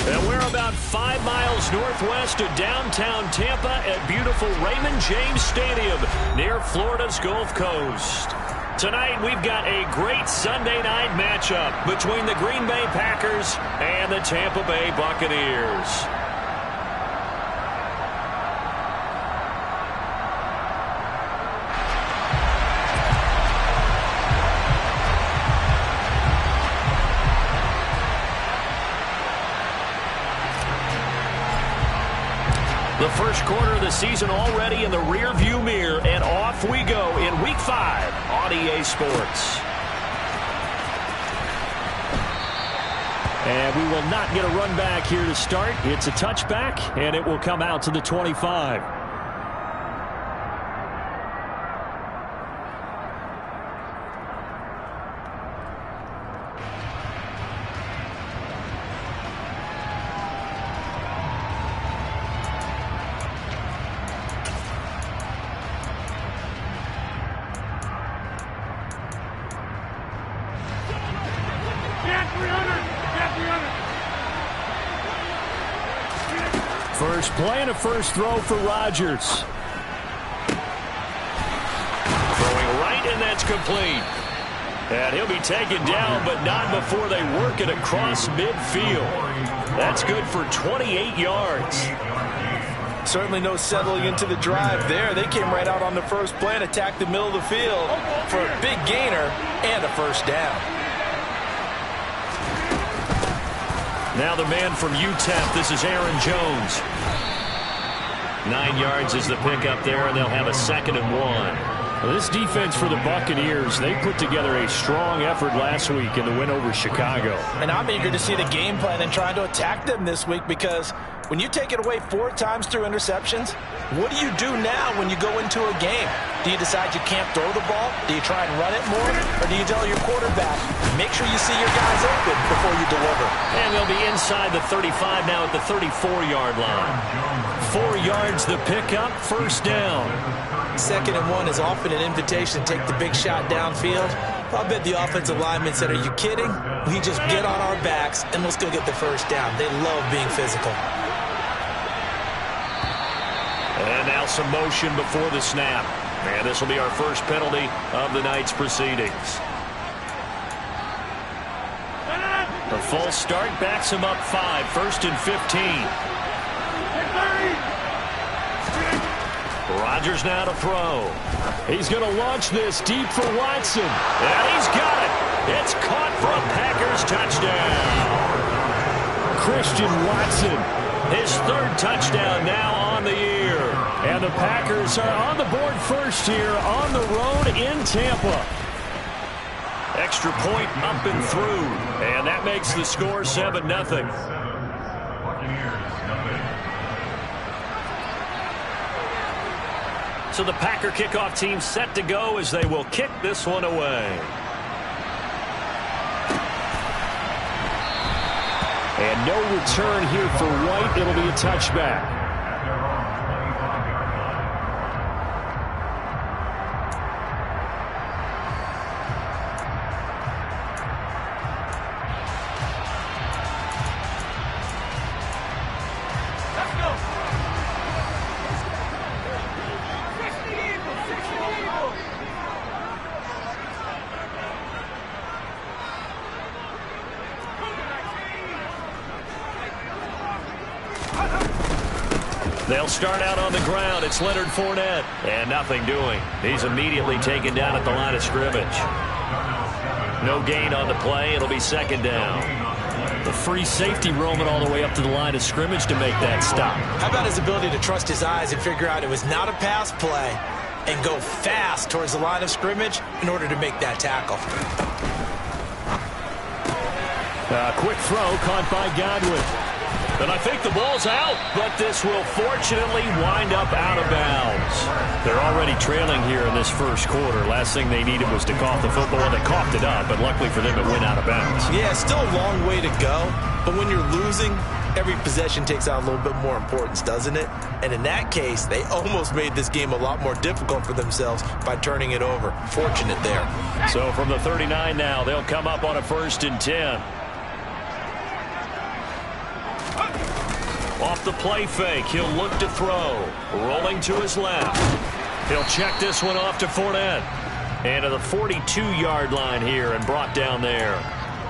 And we're about 5 miles northwest of downtown Tampa at beautiful Raymond James Stadium near Florida's Gulf Coast. Tonight, we've got a great Sunday night matchup between the Green Bay Packers and the Tampa Bay Buccaneers. The first quarter of the season already in the rear-view mirror, and off we go in Week 5 on EA Sports. And we will not get a run back here to start. It's a touchback, and it will come out to the 25. First play and a first throw for Rodgers. Throwing right, and that's complete. And he'll be taken down, but not before they work it across midfield. That's good for 28 yards. Certainly no settling into the drive there. They came right out on the first play and attacked the middle of the field for a big gainer and a first down. Now the man from UTEP, this is Aaron Jones. 9 yards is the pickup there, and they'll have a 2nd and 1. Well, this defense for the Buccaneers, they put together a strong effort last week in the win over Chicago. And I'm eager to see the game plan and trying to attack them this week, because when you take it away 4 times through interceptions, what do you do now when you go into a game? Do you decide you can't throw the ball? Do you try and run it more? Or do you tell your quarterback, make sure you see your guys open before you deliver? And they'll be inside the 35 now at the 34-yard line. 4 yards the pickup, first down. 2nd and 1 is often an invitation to take the big shot downfield. I bet the offensive lineman said, are you kidding? We just get on our backs and let's go get the first down. They love being physical. And now some motion before the snap. And this will be our first penalty of the night's proceedings. The false start backs him up 5, 1st and 15. Rodgers now to throw. He's going to launch this deep for Watson. And he's got it. It's caught for a Packers touchdown. Christian Watson. His 3rd touchdown now on the year. And the Packers are on the board first here on the road in Tampa. Extra point up and through. And that makes the score 7-0. So the Packer kickoff team set to go as they will kick this one away. And no return here for White. It'll be a touchback. They'll start out on the ground. It's Leonard Fournette. And nothing doing. He's immediately taken down at the line of scrimmage. No gain on the play. It'll be 2nd down. The free safety roaming all the way up to the line of scrimmage to make that stop. How about his ability to trust his eyes and figure out it was not a pass play and go fast towards the line of scrimmage in order to make that tackle. Quick throw caught by Godwin. And I think the ball's out, but this will fortunately wind up out of bounds. They're already trailing here in this first quarter. Last thing they needed was to cough the football, and they coughed it up, but luckily for them, it went out of bounds. Yeah, still a long way to go, but when you're losing, every possession takes on a little bit more importance, doesn't it? And in that case, they almost made this game a lot more difficult for themselves by turning it over. Fortunate there. So from the 39 now, they'll come up on a 1st and 10. Off the play fake, he'll look to throw. Rolling to his left. He'll check this one off to Fournette. And to the 42-yard line here and brought down there.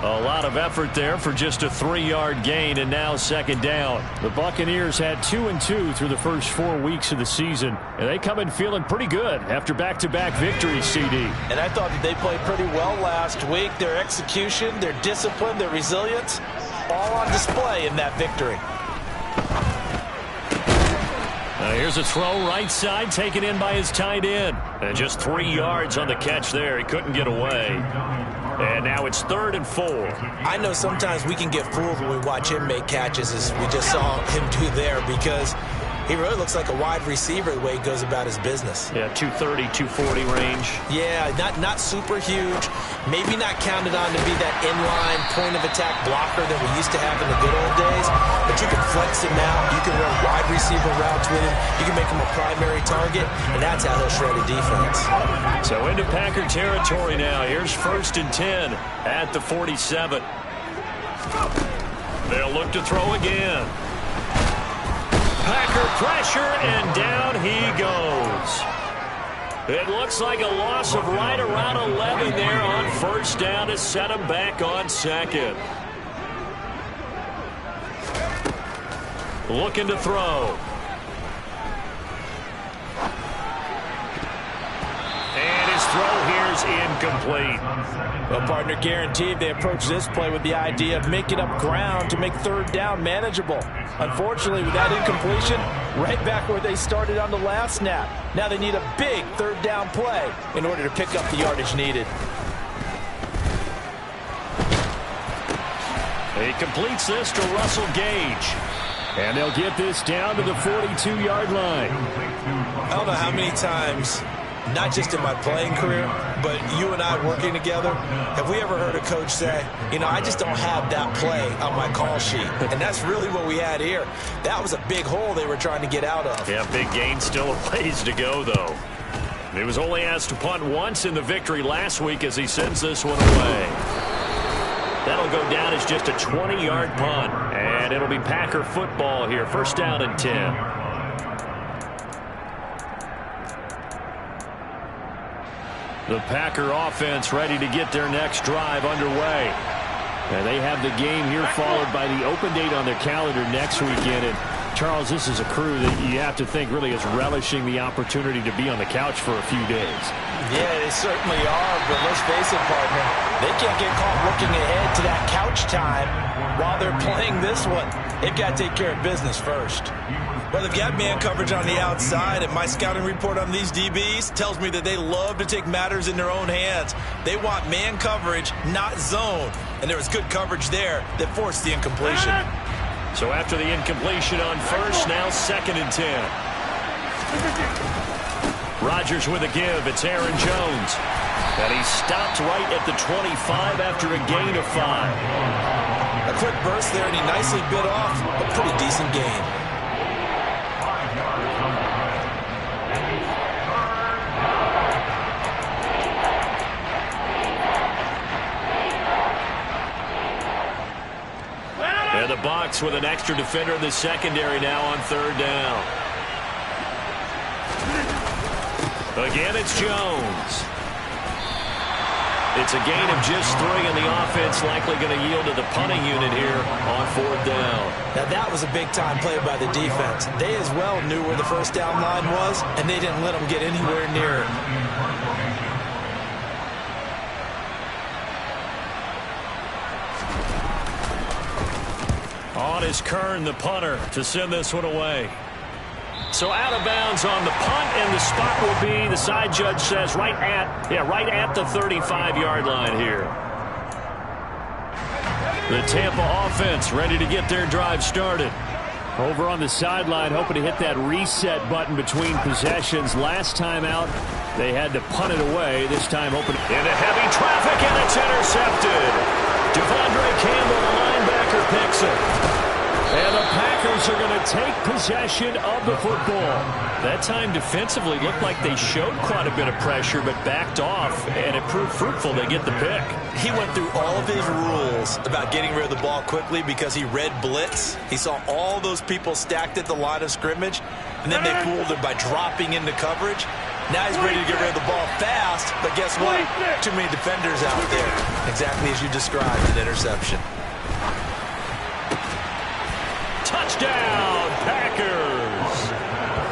A lot of effort there for just a 3-yard gain, and now second down. The Buccaneers had 2-2 through the first 4 weeks of the season, and they come in feeling pretty good after back-to-back victories, CD. And I thought that they played pretty well last week. Their execution, their discipline, their resilience, all on display in that victory. Here's a throw right side taken in by his tight end. And just 3 yards on the catch there. He couldn't get away. And now it's 3rd and 4. I know sometimes we can get fooled when we watch him make catches, as we just saw him do there, because he really looks like a wide receiver the way he goes about his business. Yeah, 230, 240 range. Yeah, not super huge. Maybe not counted on to be that inline point-of-attack blocker that we used to have in the good old days. But you can flex him out. You can run wide receiver routes with him. You can make him a primary target, and that's how he'll shred a defense. So into Packer territory now. Here's 1st and 10 at the 47. They'll look to throw again. Packer pressure, and down he goes. It looks like a loss of right around 11 there on 1st down to set him back on 2nd. Looking to throw. And his throw here's incomplete. Well, partner, guaranteed they approach this play with the idea of making up ground to make 3rd down manageable. Unfortunately, with that incompletion, right back where they started on the last snap. Now they need a big 3rd down play in order to pick up the yardage needed. He completes this to Russell Gage. And they'll get this down to the 42-yard line. I don't know how many times, not just in my playing career, but you and I working together, have we ever heard a coach say, you know, I just don't have that play on my call sheet. And that's really what we had here. That was a big hole they were trying to get out of. Yeah, big gain, still a ways to go, though. He was only asked to punt once in the victory last week as he sends this one away. That'll go down as just a 20-yard punt. And it'll be Packer football here. 1st down and 10. The Packer offense ready to get their next drive underway. And they have the game here followed by the open date on their calendar next weekend. And Charles, this is a crew that you have to think really is relishing the opportunity to be on the couch for a few days. Yeah, they certainly are, but let's face it, partner, they can't get caught looking ahead to that couch time while they're playing this one. They've got to take care of business first. Well, they've got man coverage on the outside, and my scouting report on these DBs tells me that they love to take matters in their own hands. They want man coverage, not zone, and there was good coverage there that forced the incompletion. So after the incompletion on 1st, now 2nd and 10. Rodgers with a give. It's Aaron Jones. And he stopped right at the 25 after a gain of 5. A quick burst there, and he nicely bit off a pretty decent gain. And the Bucs with an extra defender in the secondary now on 3rd down. Again, it's Jones. It's a gain of just 3, and the offense likely going to yield to the punting unit here on 4th down. Now, that was a big-time play by the defense. They as well knew where the 1st down line was, and they didn't let them get anywhere near it. On is Kern, the punter, to send this one away. So out of bounds on the punt, and the spot will be, the side judge says, right at the 35-yard line here. The Tampa offense ready to get their drive started. Over on the sideline, hoping to hit that reset button between possessions. Last time out, they had to punt it away. This time hoping into heavy traffic, and it's intercepted. Devondre Campbell, the linebacker, picks it. And the Packers are going to to take possession of the football. That time defensively looked like they showed quite a bit of pressure but backed off, and it proved fruitful. They get the pick. He went through all of his rules about getting rid of the ball quickly because he read blitz. He saw all those people stacked at the line of scrimmage, and then they fooled him by dropping into coverage. Now he's ready to get rid of the ball fast, but guess what? Too many defenders out there. Exactly as you described, an interception. Touchdown, Packers!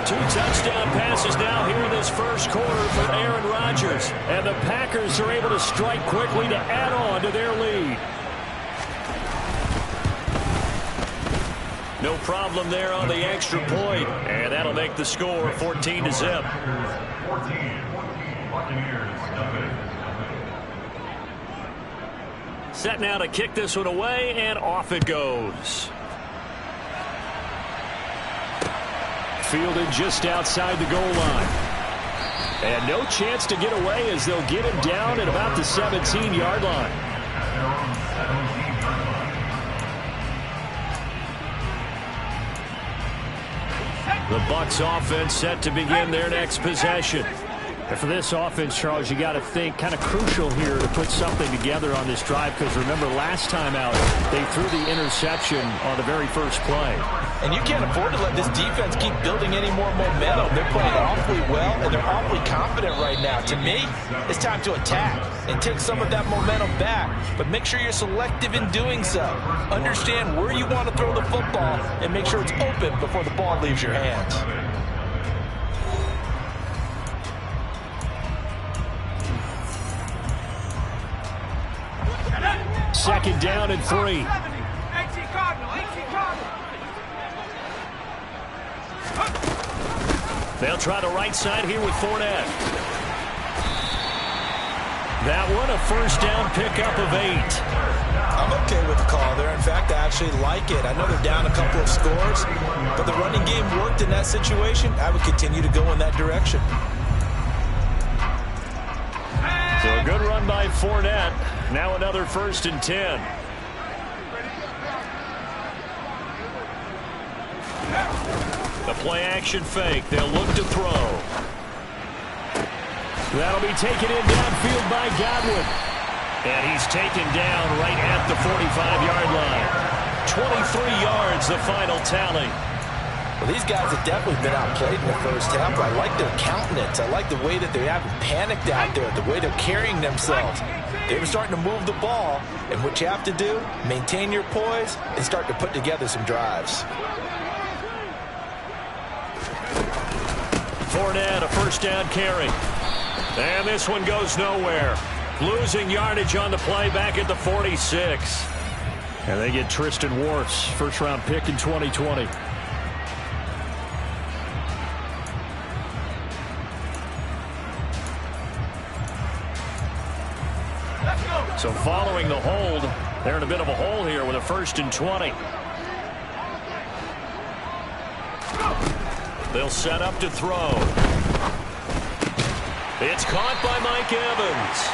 2 touchdown passes now here in this first quarter for Aaron Rodgers. And the Packers are able to strike quickly to add on to their lead. No problem there on the extra point. And that'll make the score 14-0. Set now to kick this one away, and off it goes. Fielded just outside the goal line. And no chance to get away as they'll get him down at about the 17-yard line. The Bucs offense set to begin their next possession. And for this offense, Charles, you got to think kind of crucial here to put something together on this drive, because remember last time out they threw the interception on the very first play. And you can't afford to let this defense keep building any more momentum. They're playing awfully well, and they're awfully confident right now. To me, it's time to attack and take some of that momentum back, but make sure you're selective in doing so. Understand where you want to throw the football and make sure it's open before the ball leaves your hands. Second down and 3. They'll try the right side here with Fournette. That one, a first down pickup of 8. I'm okay with the call there. In fact, I actually like it. I know they're down a couple of scores, but the running game worked in that situation. I would continue to go in that direction. So a good run by Fournette. Now another 1st and 10. The play action fake. They'll look to throw. That'll be taken in downfield by Godwin. And he's taken down right at the 45-yard line. 23 yards, the final tally. Well, these guys have definitely been outplayed in the first half, but I like their countenance. I like the way that they haven't panicked out there, the way they're carrying themselves. They were starting to move the ball, and what you have to do, maintain your poise and start to put together some drives. Fournette, a first down carry. And this one goes nowhere. Losing yardage on the play back at the 46. And they get Tristan Wirfs, first-round pick in 2020. So following the hold, they're in a bit of a hole here with a 1st and 20. They'll set up to throw. It's caught by Mike Evans.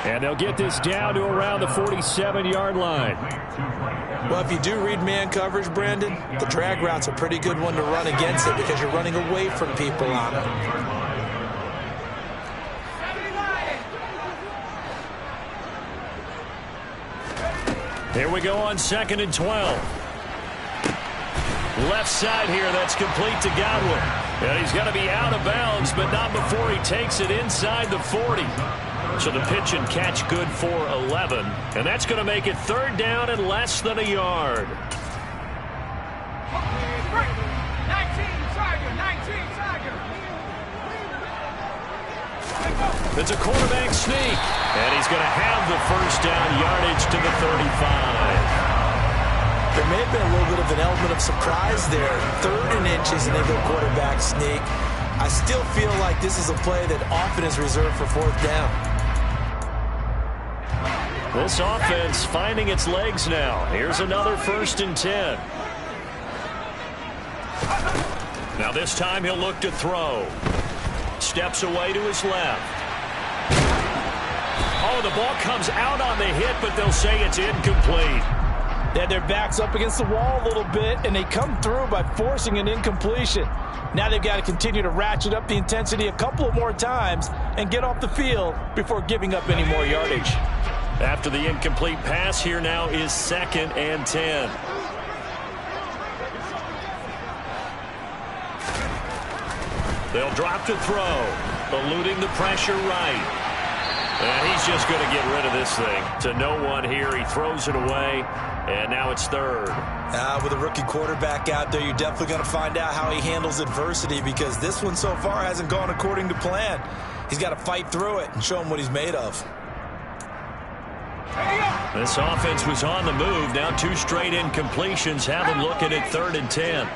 And they'll get this down to around the 47-yard line. Well, if you do read man coverage, Brandon, the drag route's a pretty good one to run against it because you're running away from people on it. Here we go on 2nd and 12. Left side here, that's complete to Godwin. And he's going to be out of bounds, but not before he takes it inside the 40. So the pitch and catch good for 11. And that's going to make it 3rd down and less than a yard. 19, Tiger. It's a quarterback sneak. And he's going to have the first down, yardage to the 35. There may have been a little bit of an element of surprise there. 3rd and inches, and they go quarterback sneak. I still feel like this is a play that often is reserved for 4th down. This offense finding its legs now. Here's another 1st and 10. Now this time he'll look to throw. Steps away to his left. Oh, the ball comes out on the hit, but they'll say it's incomplete. They had their backs up against the wall a little bit, and they come through by forcing an incompletion. Now they've got to continue to ratchet up the intensity a couple of more times and get off the field before giving up any more yardage. After the incomplete pass, here now is 2nd and 10. They'll drop to throw, eluding the pressure right. And he's just going to get rid of this thing to no one here. He throws it away, and now it's 3rd. With a rookie quarterback out there, you're definitely going to find out how he handles adversity, because this one so far hasn't gone according to plan. He's got to fight through it and show him what he's made of. This offense was on the move. Now 2 straight incompletions have them looking at 3rd and 10.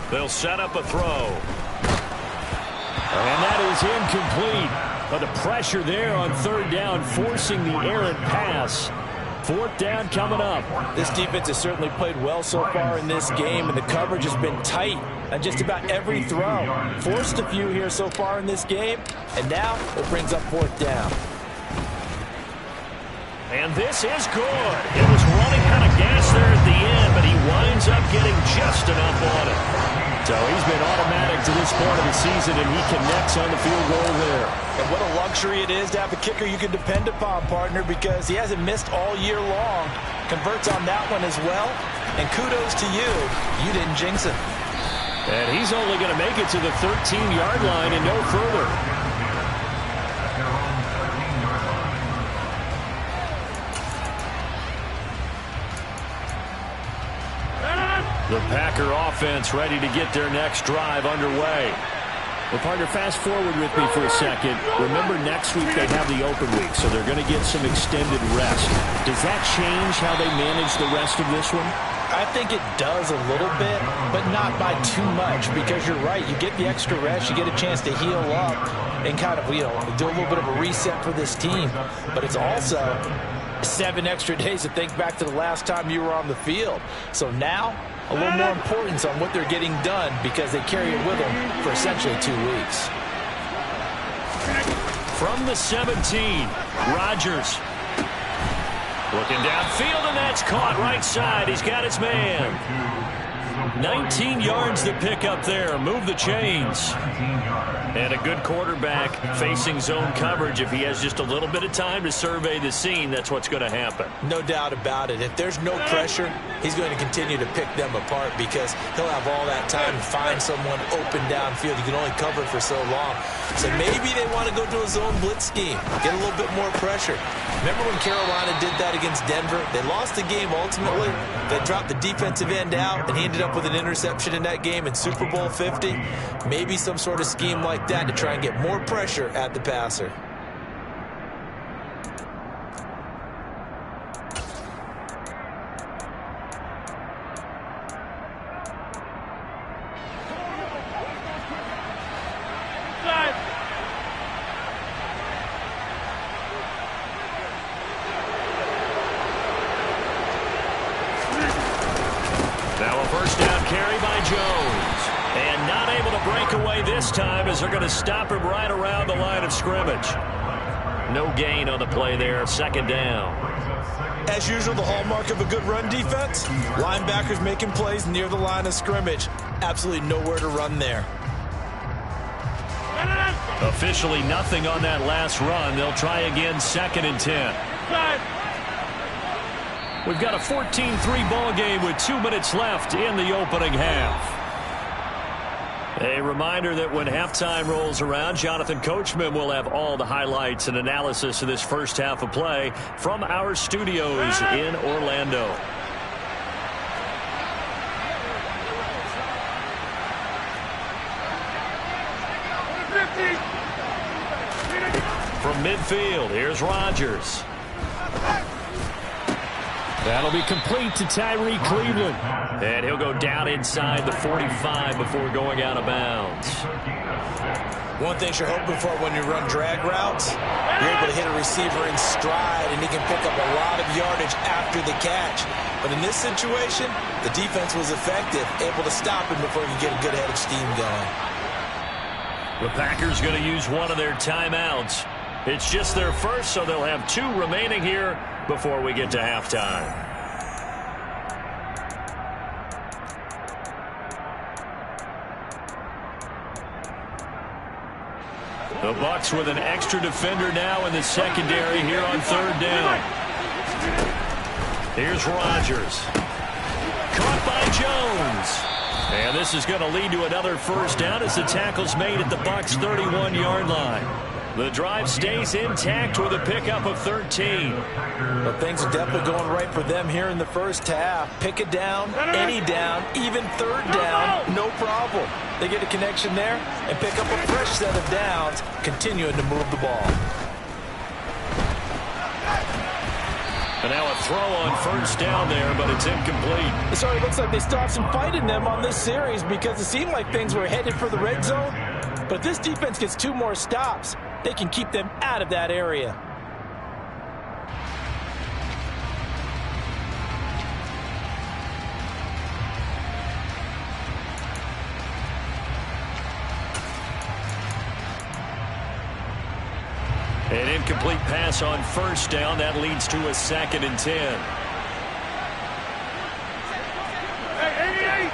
They'll set up a throw. And that is incomplete. But the pressure there on 3rd down, forcing the errant pass. 4th down coming up. This defense has certainly played well so far in this game, and the coverage has been tight on just about every throw. Forced a few here so far in this game, and now it brings up 4th down. And this is good. It was running out of gas there at the end, but he winds up getting just enough on it. So he's been automatic to this point of the season, and he connects on the field goal there. And what a luxury it is to have a kicker you can depend upon, partner, because he hasn't missed all year long. Converts on that one as well. And kudos to you. You didn't jinx him. And he's only going to make it to the 13-yard line and no further. The Packer offense ready to get their next drive underway. Well, partner, fast forward with me for a second. Remember, next week they have the open week, so they're going to get some extended rest. Does that change how they manage the rest of this one? I think it does a little bit, but not by too much, because you're right. You get the extra rest, you get a chance to heal up and kind of, do a little bit of a reset for this team. But it's also 7 extra days to think back to the last time you were on the field. So now, a little more importance on what they're getting done, because they carry it with them for essentially 2 weeks. From the 17, Rodgers. Looking downfield, and that's caught right side. He's got his man. 19 yards to pick up there. Move the chains. And a good quarterback facing zone coverage. If he has just a little bit of time to survey the scene, that's what's going to happen. No doubt about it. If there's no pressure, he's going to continue to pick them apart, because he'll have all that time to find someone open downfield. You can only cover for so long. So maybe they want to go to a zone blitz scheme, get a little bit more pressure. Remember when Carolina did that against Denver? They lost the game ultimately. They dropped the defensive end out, and he ended up with an interception in that game in Super Bowl 50. Maybe some sort of scheme like that to try and get more pressure at the passer. Now a first down carry by Jones. And not able to break away this time, as they're going to stop him right around the line of scrimmage. No gain on the play there. 2nd down. As usual, the hallmark of a good run defense, linebackers making plays near the line of scrimmage. Absolutely nowhere to run there. Officially nothing on that last run. They'll try again, 2nd and 10. We've got a 14-3 ball game with 2 minutes left in the opening half. A reminder that when halftime rolls around, Jonathan Coachman will have all the highlights and analysis of this first half of play from our studios in Orlando. From midfield, here's Rodgers. That'll be complete to Tyree Cleveland. And he'll go down inside the 45 before going out of bounds. One thing you're hoping for when you run drag routes, you're able to hit a receiver in stride, and he can pick up a lot of yardage after the catch. But in this situation, the defense was effective, able to stop him before he could get a good head of steam going. The Packers going to use one of their timeouts. It's just their first, so they'll have 2 remaining here before we get to halftime. The Bucs with an extra defender now in the secondary here on 3rd down. Here's Rodgers. Caught by Jones. And this is going to lead to another first down as the tackle's made at the Bucs' 31-yard line. The drive stays intact with a pickup of 13. Well, things are definitely going right for them here in the first half. Pick it down, any down, even 3rd down, no problem. They get a connection there and pick up a fresh set of downs, continuing to move the ball. And now a throw on first down there, but it's incomplete. It sort of looks like they stopped some fight in them on this series because it seemed like things were headed for the red zone. But if this defense gets 2 more stops, they can keep them out of that area. An incomplete pass on first down. That leads to a 2nd and 10. 88.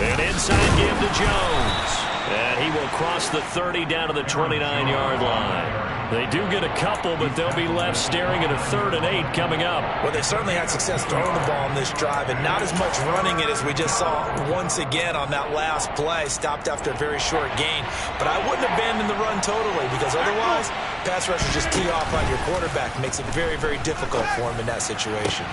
An inside give to Jones. And he will cross the 30 down to the 29-yard line. They do get a couple, but they'll be left staring at a 3rd and 8 coming up. Well, they certainly had success throwing the ball on this drive, and not as much running it as we just saw once again on that last play. Stopped after a very short gain. But I wouldn't abandon the run totally, because otherwise, pass rushers just tee off on your quarterback. Makes it very, very difficult for him in that situation.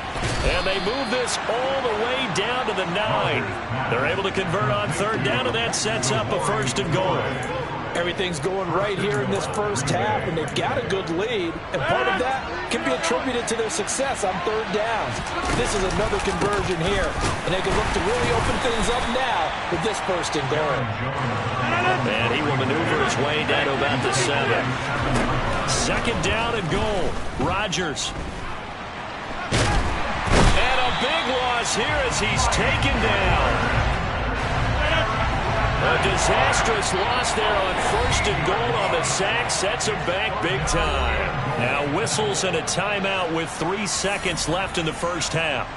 And they move this all the way down to the 9. They're able to convert on 3rd down, and that sets up a 1st and goal. Everything's going right here in this first half, and they've got a good lead, and part of that can be attributed to their success on 3rd downs. This is another conversion here, and they can look to really open things up now with this 1st and goal. And he will maneuver his way down to about the 7. 2nd down and goal. Rodgers. And a big loss here as he's taken down. A disastrous loss there on 1st and goal on the sack. Sets him back big time. Now whistles and a timeout with 3 seconds left in the first half.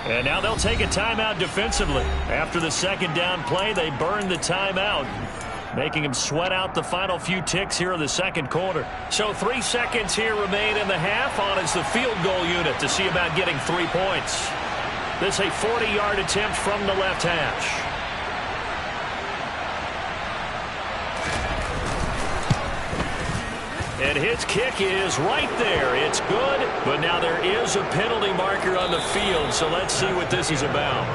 And now they'll take a timeout defensively. After the 2nd down play, they burn the timeout, making him sweat out the final few ticks here in the 2nd quarter. So 3 seconds here remain in the half. On is the field goal unit to see about getting 3 points. This a 40-yard attempt from the left hash. And his kick is right there. It's good, but now there is a penalty marker on the field, so let's see what this is about.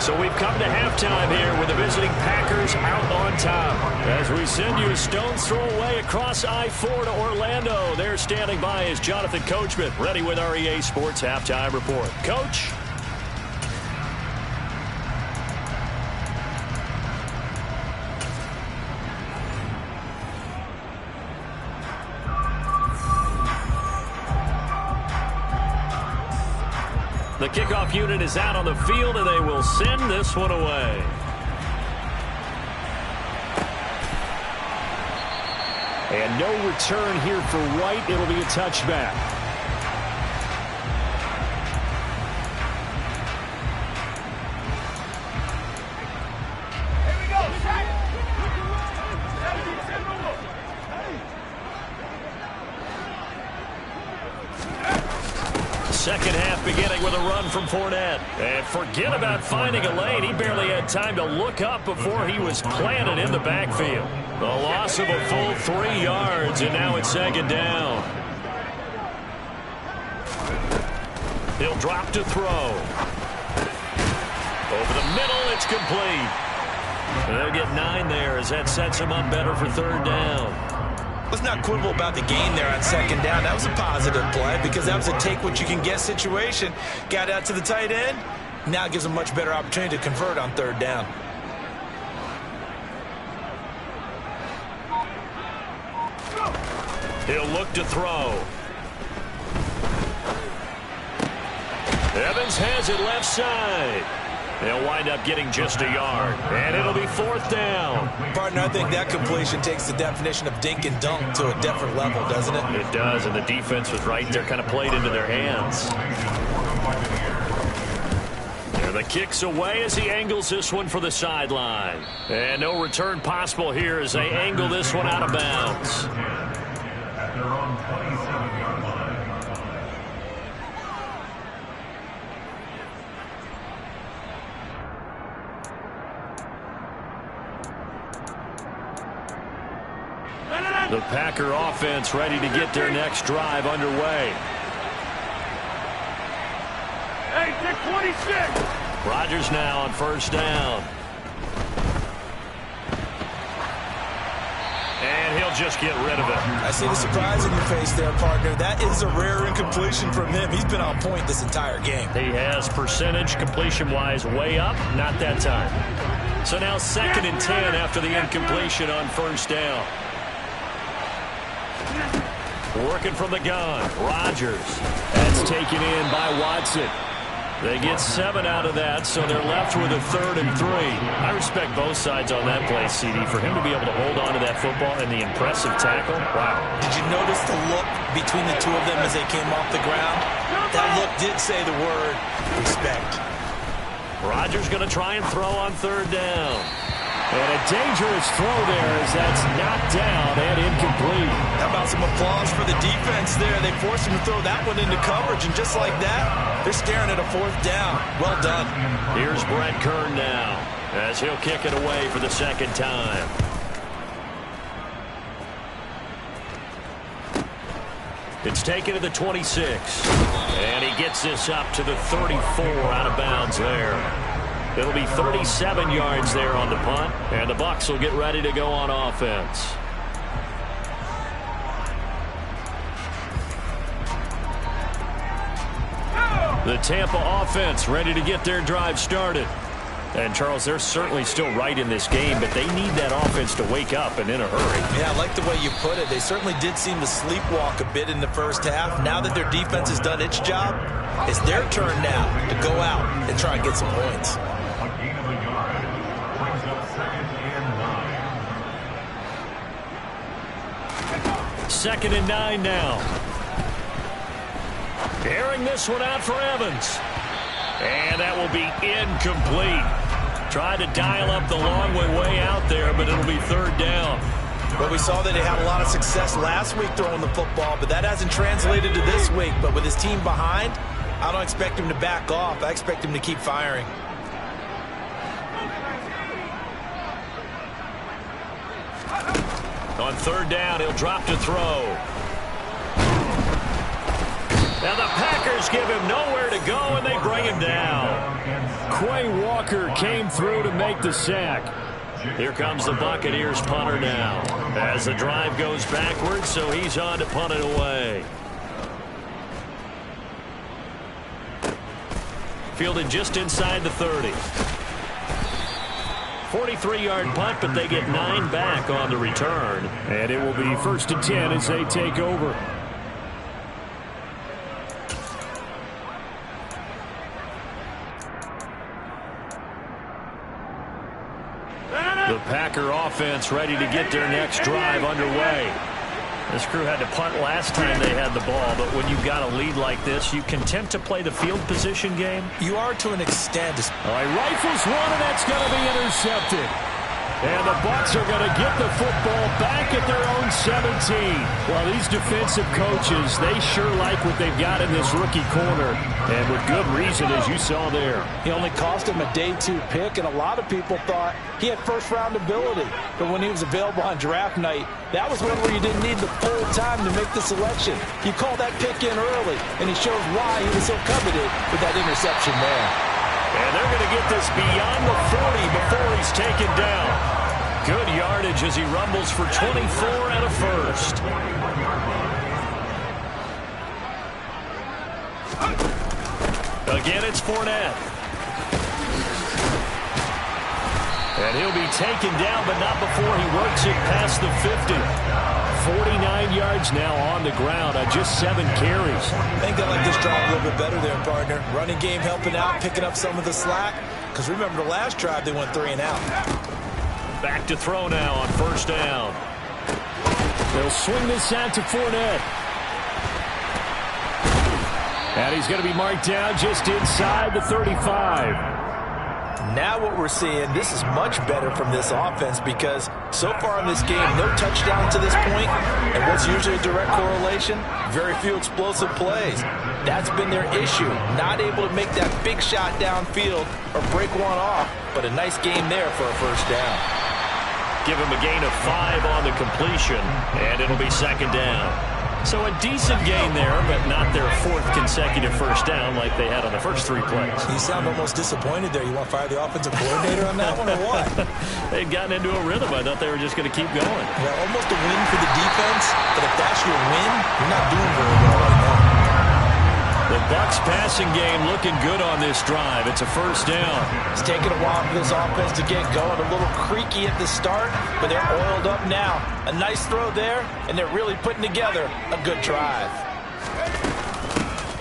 So we've come to halftime here with the visiting Packers out on top. As we send you a stone's throw away across I-4 to Orlando. There standing by is Jonathan Coachman, ready with our EA Sports Halftime Report. Coach? The kickoff unit is out on the field, and they will send this one away. And no return here for White. It'll be a touchback. Second half beginning with a run from Fournette. And forget about finding a lane. He barely had time to look up before he was planted in the backfield. The loss of a full 3 yards, and now it's 2nd down. He'll drop to throw. Over the middle, it's complete. They'll get 9 there as that sets him up better for 3rd down. Let's not quibble about the gain there on 2nd down. That was a positive play because that was a take-what-you-can-get situation. Got out to the tight end. Now it gives him a much better opportunity to convert on 3rd down. He'll look to throw. Evans has it left side. They'll wind up getting just a yard, and it'll be 4th down. Partner, I think that completion takes the definition of dink and dunk to a different level, doesn't it? It does, and the defense was right there, kind of played into their hands. There the kick's away as he angles this one for the sideline. And no return possible here as they angle this one out of bounds. The Packer offense ready to get their next drive underway. Hey, take 26. Rodgers now on 1st down. And he'll just get rid of it. I see the surprise in your face there, partner. That is a rare incompletion from him. He's been on point this entire game. He has percentage completion-wise way up. Not that time. So now 2nd and 10 after the incompletion on 1st down. Working from the gun, Rodgers. That's taken in by Watson. They get 7 out of that, so they're left with a 3rd and 3. I respect both sides on that play, CD. For him to be able to hold on to that football and the impressive tackle, wow. Did you notice the look between the two of them as they came off the ground? That look did say the word respect. Rodgers going to try and throw on 3rd down. And a dangerous throw there as that's knocked down and incomplete. How about some applause for the defense there? They forced him to throw that one into coverage, and just like that, they're staring at a 4th down. Well done. Here's Brett Kern now as he'll kick it away for the 2nd time. It's taken to the 26. And he gets this up to the 34 out of bounds there. It'll be 37 yards there on the punt, and the Bucs will get ready to go on offense. The Tampa offense ready to get their drive started. And, Charles, they're certainly still right in this game, but they need that offense to wake up and in a hurry. Yeah, I like the way you put it. They certainly did seem to sleepwalk a bit in the first half. Now that their defense has done its job, it's their turn now to go out and try and get some points. 2nd and 9 now. Airing this one out for Evans. And that will be incomplete. Tried to dial up the long way out there, but it'll be 3rd down. Well, we saw that he had a lot of success last week throwing the football, but that hasn't translated to this week. But with his team behind, I don't expect him to back off. I expect him to keep firing. On 3rd down, he'll drop to throw. Now the Packers give him nowhere to go, and they bring him down. Quay Walker came through to make the sack. Here comes the Buccaneers punter now as the drive goes backwards, so he's on to punt it away. Fielded just inside the 30. 43-yard punt, but they get 9 back on the return. And it will be 1st and 10 as they take over. The Packer offense ready to get their next drive underway. This crew had to punt last time they had the ball, but when you've got a lead like this, you content to play the field position game? You are to an extent. All right, rifles one, and that's going to be intercepted. And the Bucs are going to get the football back at their own 17. Well, these defensive coaches, they sure like what they've got in this rookie corner. And with good reason, as you saw there. He only cost him a day 2 pick, and a lot of people thought he had first-round ability. But when he was available on draft night, that was one where you didn't need the full time to make the selection. You called that pick in early, and he shows why he was so coveted with that interception there. And they're going to get this beyond the 40 before he's taken down. Good yardage as he rumbles for 24 and a first. Again, it's Fournette. And he'll be taken down, but not before he works it past the 50. 49 yards now on the ground on just 7 carries. I think I like this drive a little bit better there, partner. Running game helping out, picking up some of the slack. because remember the last drive they went 3 and out. Back to throw now on first down. They'll swing this out to Fournette. And he's going to be marked down just inside the 35. Now what we're seeing, this is much better from this offense because so far in this game, no touchdown to this point. And what's usually a direct correlation? Very few explosive plays. That's been their issue. Not able to make that big shot downfield or break one off. But a nice game there for a first down. Give him a gain of 5 on the completion, and it'll be second down. So a decent gain there, but not their 4th consecutive first down like they had on the first 3 plays. You sound almost disappointed there. You want to fire the offensive coordinator on that one or what? They'd gotten into a rhythm. I thought they were just going to keep going. Yeah, almost a win for the defense, but if that's your win, you're not doing very well right now. The Bucs passing game looking good on this drive. It's a first down. It's taken a while for this offense to get going. A little creaky at the start, but they're oiled up now. A nice throw there, and they're really putting together a good drive.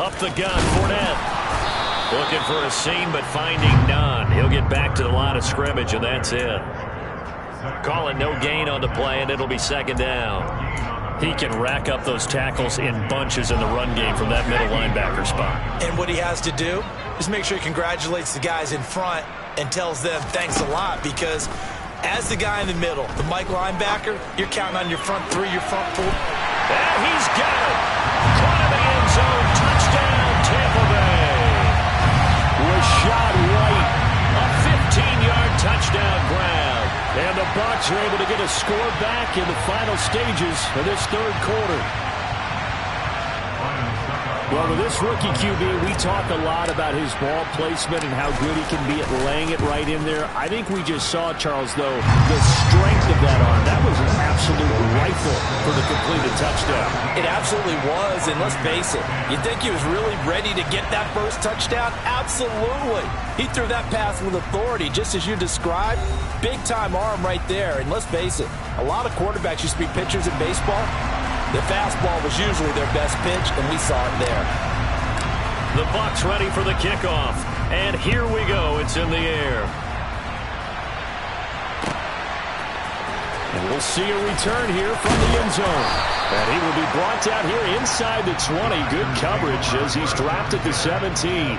Up the gun, Fournette. Looking for a seam, but finding none. He'll get back to the line of scrimmage, and that's it. Call it no gain on the play, and it'll be second down. He can rack up those tackles in bunches in the run game from that middle linebacker spot. And what he has to do is make sure he congratulates the guys in front and tells them thanks a lot, because as the guy in the middle, the Mike linebacker, you're counting on your front 3, your front 4. And he's got it. Caught in the end zone. Touchdown, Tampa Bay. Rashad White, a 15-yard touchdown grab. And the Bucs are able to get a score back in the final stages of this third quarter. Well, with this rookie QB, we talk a lot about his ball placement and how good he can be at laying it right in there. I think we just saw, Charles, though, the strength of that arm. That was an absolute rifle for the completed touchdown. It absolutely was, and let's face it, you think he was really ready to get that first touchdown? Absolutely. He threw that pass with authority, just as you described. Big-time arm right there, and let's face it, a lot of quarterbacks used to be pitchers in baseball. The fastball was usually their best pitch, and we saw it there. The Bucs ready for the kickoff. And here we go. It's in the air. And we'll see a return here from the end zone. And he will be brought down here inside the 20. Good coverage as he's dropped at the 17.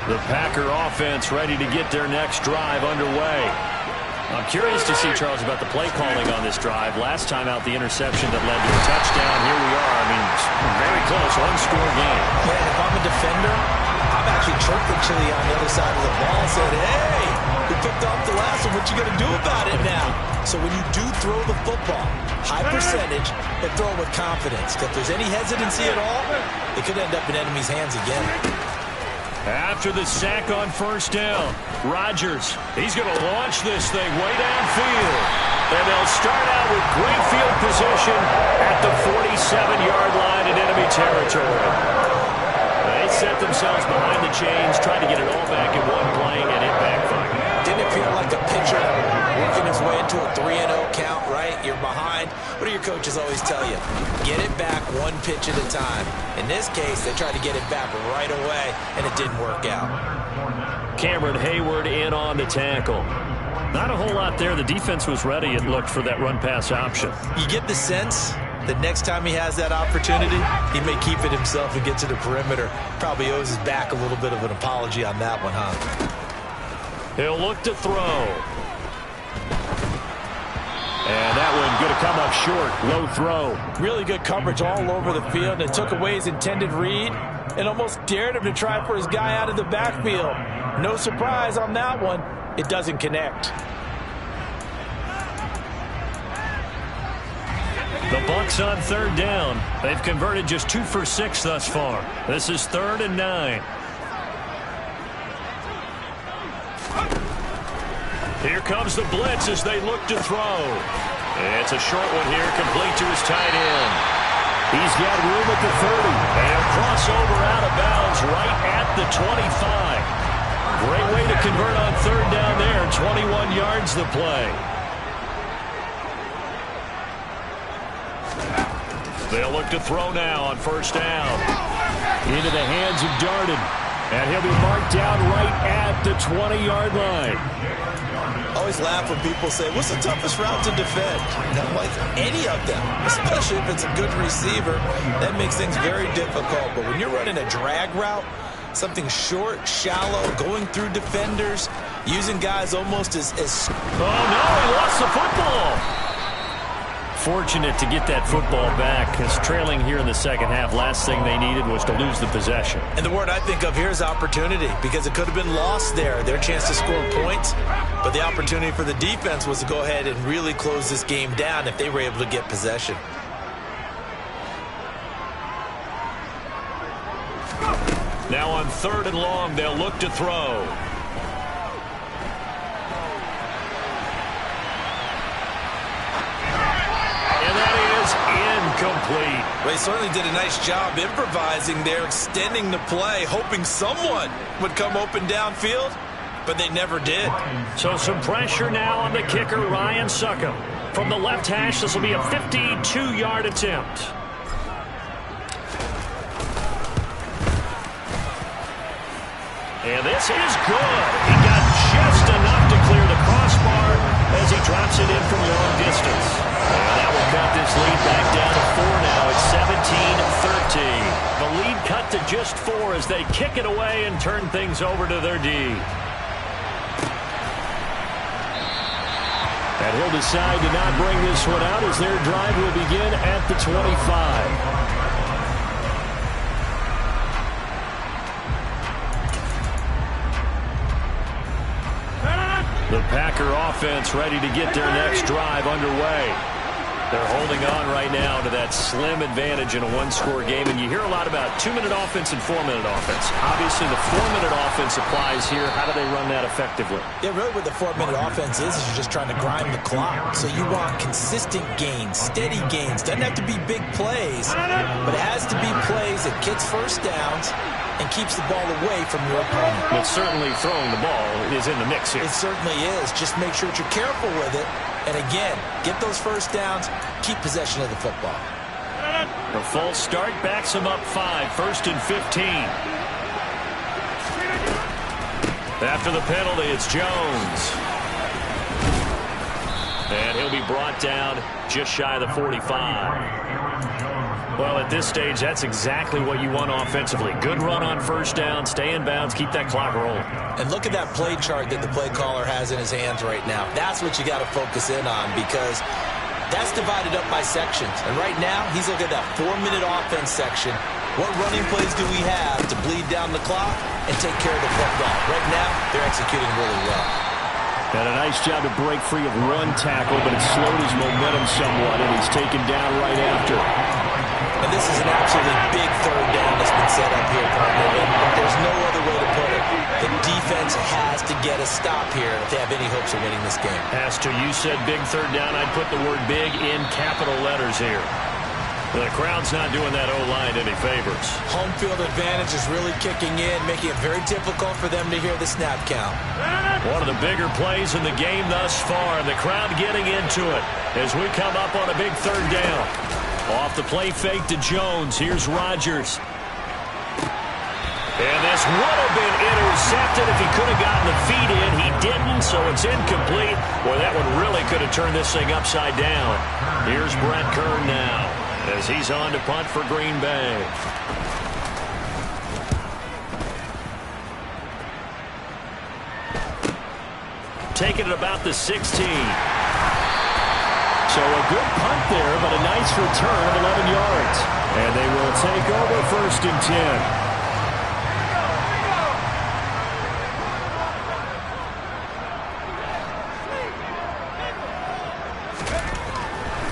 The Packer offense ready to get their next drive underway. I'm curious to see, Charles, about the play calling on this drive. Last time out, the interception that led to a touchdown. Here we are. I mean, very close, one-score game. Yeah, and if I'm a defender, I'm actually chirping Chili on the other side of the ball and said, hey, we picked off the last one. What you going to do about it now? So when you do throw the football, high percentage, but throw it with confidence. If there's any hesitancy at all, it could end up in enemy's hands again. After the sack on first down, Rodgers, he's going to launch this thing way downfield. And they'll start out with great field position at the 47-yard line in enemy territory. They set themselves behind the chains, trying to get it all back in one play, and it backfired. Didn't it feel like a pitcher working his way into a 3-0 count, right? You're behind. What do your coaches always tell you? Get it back one pitch at a time. In this case, they tried to get it back right away, and it didn't work out. Cameron Hayward in on the tackle. Not a whole lot there. The defense was ready, it looked, for that run-pass option. You get the sense that next time he has that opportunity, he may keep it himself and get to the perimeter. Probably owes his back a little bit of an apology on that one, huh? He'll look to throw. And that one going to come up short. Low throw. Really good coverage all over the field. It took away his intended read and almost dared him to try for his guy out of the backfield. No surprise on that one. It doesn't connect. The Bucs on third down. They've converted just 2 for 6 thus far. This is 3rd and 9. Here comes the blitz as they look to throw. It's a short one here, complete to his tight end. He's got room at the 30. And he'll cross over out of bounds right at the 25. Great way to convert on third down there. 21 yards the play. They'll look to throw now on first down. Into the hands of Darden. And he'll be marked down right at the 20-yard line. I always laugh when people say, what's the toughest route to defend? Not like any of them, especially if it's a good receiver. That makes things very difficult. But when you're running a drag route, something short, shallow, going through defenders, using guys almost as... Oh, no, he lost the football. Fortunate to get that football back, because trailing here in the second half, last thing they needed was to lose the possession. And the word I think of here is opportunity, because it could have been lost there, their chance to score points. But the opportunity for the defense was to go ahead and really close this game down if they were able to get possession. Now on 3rd and long, they'll look to throw. Incomplete. Well, he certainly did a nice job improvising there, extending the play, hoping someone would come open downfield, but they never did. So some pressure now on the kicker, Ryan Succop. From the left hash, this will be a 52-yard attempt. And this is good. He got just enough to clear the crossbar as he drops it in from long distance. And that will cut this lead back down to 4 now. It's 17-13. The lead cut to just 4 as they kick it away and turn things over to their D. And he'll decide to not bring this one out as their drive will begin at the 25. The Packer offense ready to get their next drive underway. They're holding on right now to that slim advantage in a one-score game, and you hear a lot about 2-minute offense and 4-minute offense. Obviously, the 4-minute offense applies here. How do they run that effectively? Yeah, really what the 4-minute offense is you're just trying to grind the clock. So you want consistent gains, steady gains. Doesn't have to be big plays, but it has to be plays that gets first downs and keeps the ball away from your opponent. But certainly throwing the ball is in the mix here. It certainly is. Just make sure that you're careful with it. And again, get those first downs, keep possession of the football. The false start backs him up 5, 1st and 15. After the penalty, it's Jones. And he'll be brought down just shy of the 45. Well, at this stage, that's exactly what you want offensively. Good run on first down, stay in bounds, keep that clock rolling. And look at that play chart that the play caller has in his hands right now. That's what you got to focus in on, because that's divided up by sections. And right now, he's looking at that 4-minute offense section. What running plays do we have to bleed down the clock and take care of the football? Right now, they're executing really well. And a nice job to break free of one tackle, but it slowed his momentum somewhat, and he's taken down right after. And this is an absolutely big 3rd down that's been set up here, partner. And there's no other way to put it. The defense has to get a stop here if they have any hopes of winning this game. Has to. You said big 3rd down. I'd put the word big in capital letters here. The crowd's not doing that O-line any favors. Home field advantage is really kicking in, making it very difficult for them to hear the snap count. One of the bigger plays in the game thus far. The crowd getting into it as we come up on a big 3rd down. Off the play fake to Jones. Here's Rodgers. And this would have been intercepted if he could have gotten the feet in. He didn't, so it's incomplete. Boy, that one really could have turned this thing upside down. Here's Brett Kern now as he's on to punt for Green Bay. Taking it about the 16. So a good punt there, but a nice return of 11 yards. And they will take over 1st and 10.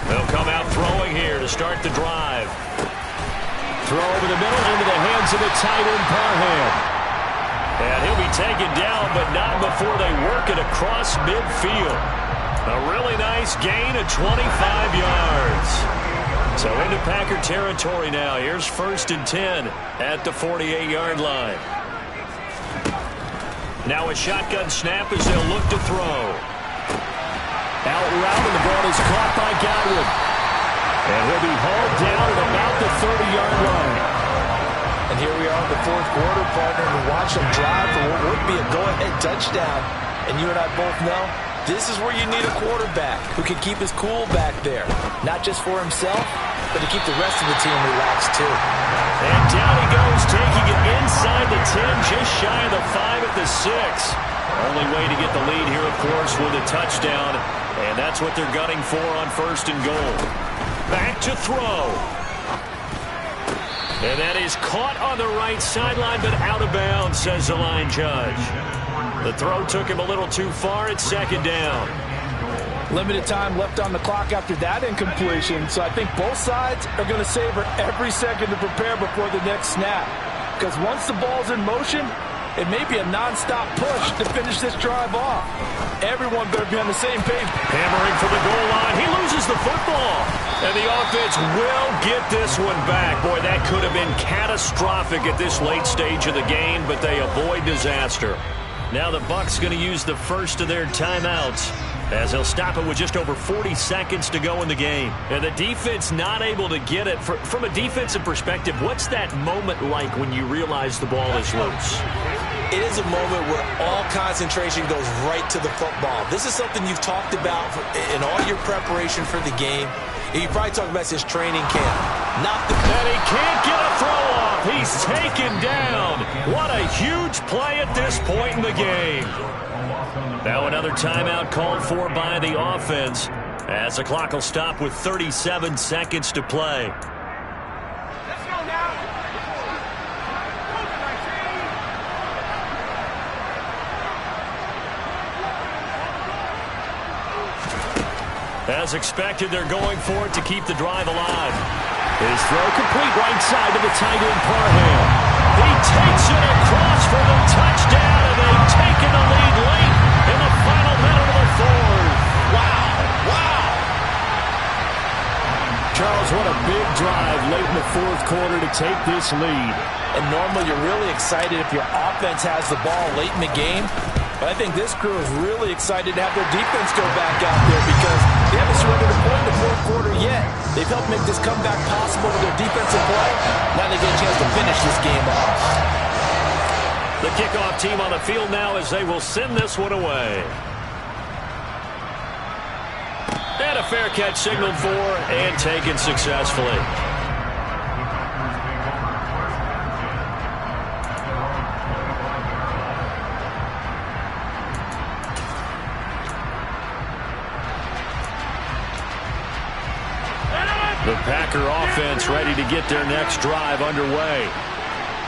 They'll come out throwing here to start the drive. Throw over the middle into the hands of the tight end, Parham. And he'll be taken down, but not before they work it across midfield. A really nice gain of 25 yards. So into Packer territory now. Here's 1st and 10 at the 48-yard line. Now a shotgun snap as they'll look to throw. Out route, and the ball is caught by Godwin. And he'll be hauled down at about the 30-yard line. And here we are in the fourth quarter, partner, to watch him drive for what would be a go-ahead touchdown. And you and I both know this is where you need a quarterback who can keep his cool back there. Not just for himself, but to keep the rest of the team relaxed too. And down he goes, taking it inside the 10, just shy of the 5 at the 6. Only way to get the lead here, of course, with a touchdown. And that's what they're gunning for on 1st and goal. Back to throw. And that is caught on the right sideline, but out of bounds, says the line judge. The throw took him a little too far. It's 2nd down. Limited time left on the clock after that incompletion, so I think both sides are going to savor every second to prepare before the next snap. Because once the ball's in motion, it may be a non-stop push to finish this drive off. Everyone better be on the same page. Hammering for the goal line. He loses the football. And the offense will get this one back. Boy, that could have been catastrophic at this late stage of the game, but they avoid disaster. Now the Bucs going to use the first of their timeouts, as they'll stop it with just over 40 seconds to go in the game. And the defense not able to get it. From a defensive perspective, what's that moment like when you realize the ball is loose? It is a moment where all concentration goes right to the football. This is something you've talked about in all your preparation for the game. You probably talked about since training camp. And he can't get a throw off. He's taken down. What a huge play at this point in the game. Now another timeout called for by the offense, as the clock will stop with 37 seconds to play. Let's go now. As expected, they're going for it to keep the drive alive. His throw complete right side to the tight end Parham. He takes it across for the touchdown, and they've taken the lead late in the final minute of the fourth. Wow. Charles, what a big drive late in the fourth quarter to take this lead. And normally you're really excited if your offense has the ball late in the game. But I think this crew is really excited to have their defense go back out there because they haven't surrendered a point in the fourth quarter yet. They've helped make this comeback possible with their defensive play. Now they get a chance to finish this game off. The kickoff team on the field now as they will send this one away. And a fair catch signaled for and taken successfully. The Packer offense ready to get their next drive underway.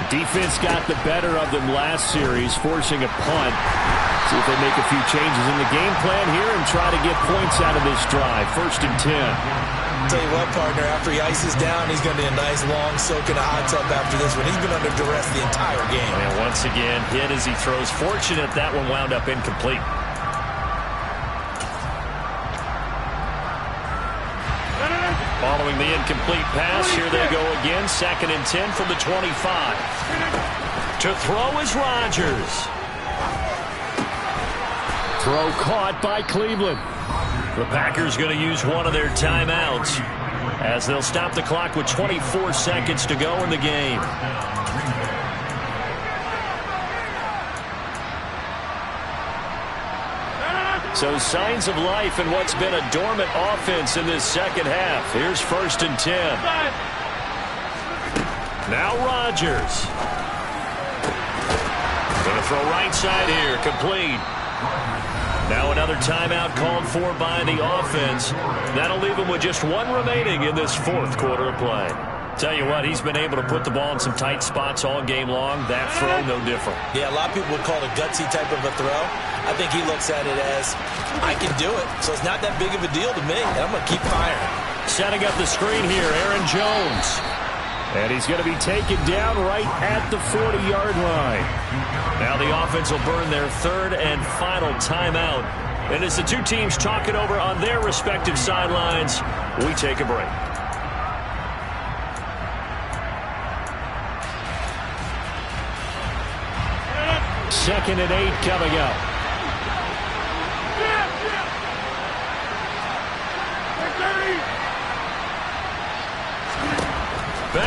Defense got the better of them last series, forcing a punt. See if they make a few changes in the game plan here and try to get points out of this drive. 1st and 10. Tell you what, partner, after he ices down, he's going to be a nice long soak in a hot tub after this one. He's been under duress the entire game. And once again, hit as he throws. Fortunate that one wound up incomplete. Following the incomplete pass, here they go again. 2nd and 10 from the 25. To throw is Rodgers. Throw caught by Cleveland. The Packers going to use one of their timeouts as they'll stop the clock with 24 seconds to go in the game. So signs of life in what's been a dormant offense in this second half. Here's 1st and 10. Now Rodgers. Going to throw right side here, complete. Now another timeout called for by the offense. That'll leave him with just one remaining in this fourth quarter of play. Tell you what, he's been able to put the ball in some tight spots all game long. That throw, no different. Yeah, a lot of people would call it a gutsy type of a throw. I think he looks at it as, I can do it, so it's not that big of a deal to me, and I'm going to keep firing. Setting up the screen here, Aaron Jones. And he's going to be taken down right at the 40-yard line. Now the offense will burn their 3rd and final timeout. And as the two teams talk it over on their respective sidelines, we take a break. Second and 8 coming up.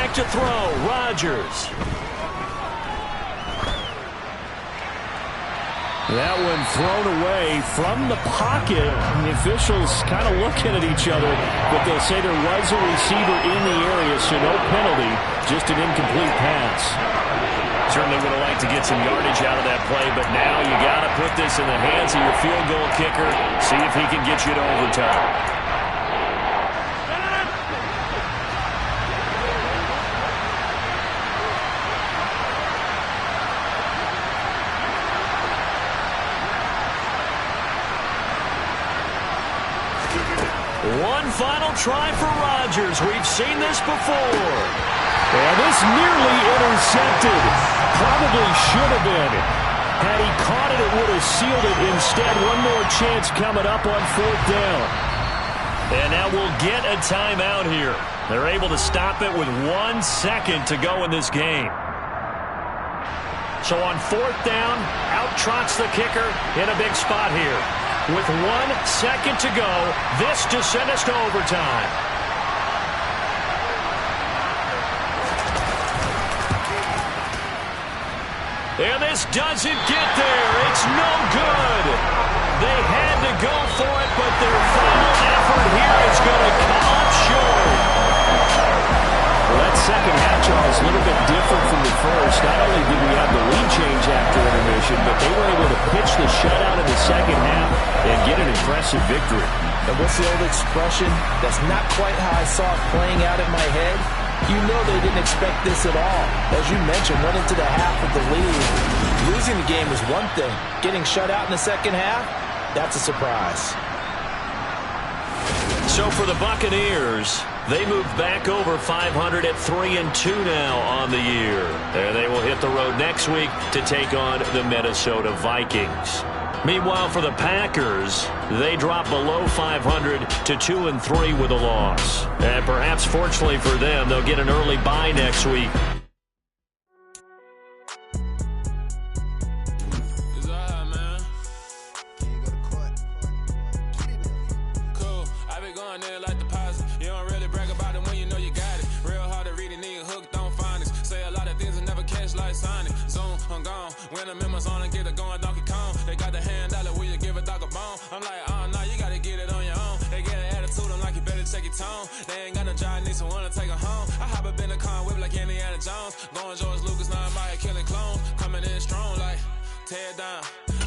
back to throw. Rodgers. That one thrown away from the pocket. The officials kind of looking at each other, but they'll say there was a receiver in the area, so no penalty, just an incomplete pass. Certainly would have liked to get some yardage out of that play, but now you got to put this in the hands of your field goal kicker, see if he can get you to overtime. One final try for Rodgers. We've seen this before. And this nearly intercepted. Probably should have been. Had he caught it, it would have sealed it. Instead, one more chance coming up on 4th down. And now we'll get a timeout here. They're able to stop it with 1 second to go in this game. So on 4th down, out trots the kicker in a big spot here. With 1 second to go, this to send us to overtime. And this doesn't get there. It's no good. They had to go for it, but their final effort here is going to come up short. Well, that second half, Charles, a little bit different from the first. Not only did we have the lead change after intermission, but they were able to pitch the shutout in the second half and get an impressive victory. And what's the old expression? That's not quite how I saw it playing out in my head. You know they didn't expect this at all. As you mentioned, went into the half with the lead. Losing the game is one thing. Getting shut out in the second half, that's a surprise. So for the Buccaneers, they move back over 500 at 3-2 now on the year. And they will hit the road next week to take on the Minnesota Vikings. Meanwhile, for the Packers, they drop below 500 to 2-3 with a loss. And perhaps fortunately for them, they'll get an early bye next week. When the members on and get it going Donkey Kong, they got the hand dollar, will you give a dog a bone? I'm like, oh no, you gotta get it on your own. They get an attitude, I'm like, you better check your tone. They ain't got no job, need someone to take her home. I hop up in the car, whip like Indiana Jones. Going George Lucas, now I'm out here killing clones. Coming in strong like, tear down.